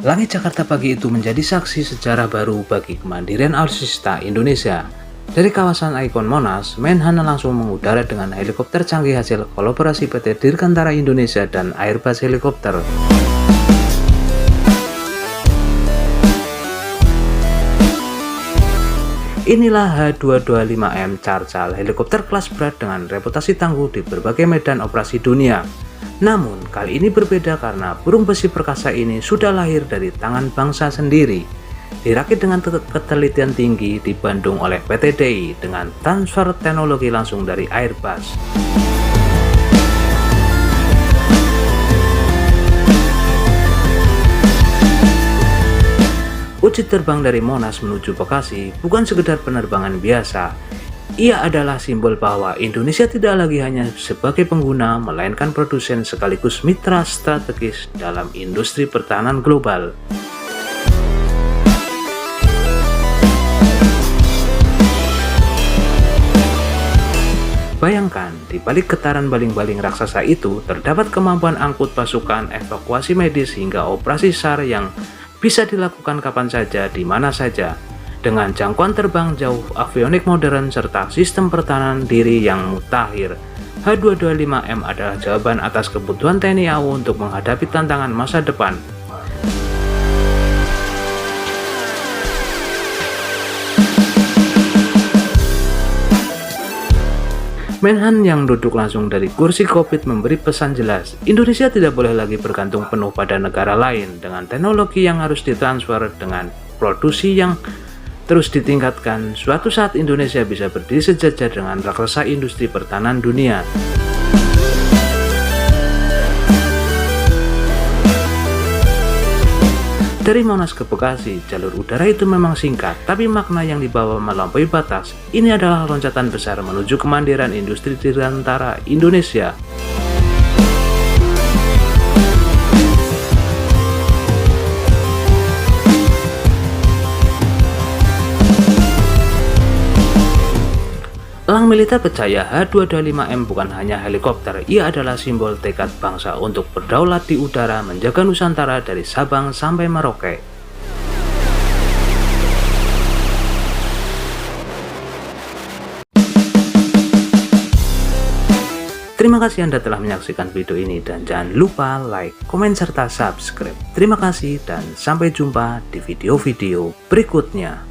Langit Jakarta pagi itu menjadi saksi sejarah baru bagi kemandirian alutsista Indonesia. Dari kawasan ikon Monas, Menhan langsung mengudara dengan helikopter canggih hasil kolaborasi PT Dirgantara Indonesia dan Airbus Helikopter. Inilah H225M Charcal, helikopter kelas berat dengan reputasi tangguh di berbagai medan operasi dunia. Namun, kali ini berbeda karena burung besi perkasa ini sudah lahir dari tangan bangsa sendiri. Dirakit dengan ketelitian tinggi di Bandung oleh PT DI dengan transfer teknologi langsung dari Airbus. Uji terbang dari Monas menuju Bekasi bukan sekedar penerbangan biasa. Ia adalah simbol bahwa Indonesia tidak lagi hanya sebagai pengguna, melainkan produsen sekaligus mitra strategis dalam industri pertahanan global. Bayangkan, di balik getaran baling-baling raksasa itu, terdapat kemampuan angkut pasukan, evakuasi medis, hingga operasi SAR yang bisa dilakukan kapan saja, di mana saja. Dengan jangkauan terbang jauh, avionik modern, serta sistem pertahanan diri yang mutakhir, H225M adalah jawaban atas kebutuhan TNI AU untuk menghadapi tantangan masa depan. Menhan yang duduk langsung dari kursi kokpit memberi pesan jelas, Indonesia tidak boleh lagi bergantung penuh pada negara lain dengan teknologi yang harus ditransfer dengan produksi yang terus ditingkatkan. Suatu saat Indonesia bisa berdiri sejajar dengan raksasa industri pertahanan dunia. Dari Monas ke Bekasi, jalur udara itu memang singkat, tapi makna yang dibawa melampaui batas. Ini adalah loncatan besar menuju kemandirian industri dirgantara Indonesia. Elang militer percaya H225M bukan hanya helikopter, ia adalah simbol tekad bangsa untuk berdaulat di udara, menjaga Nusantara dari Sabang sampai Merauke. Terima kasih Anda telah menyaksikan video ini dan jangan lupa like, komen, serta subscribe. Terima kasih dan sampai jumpa di video-video berikutnya.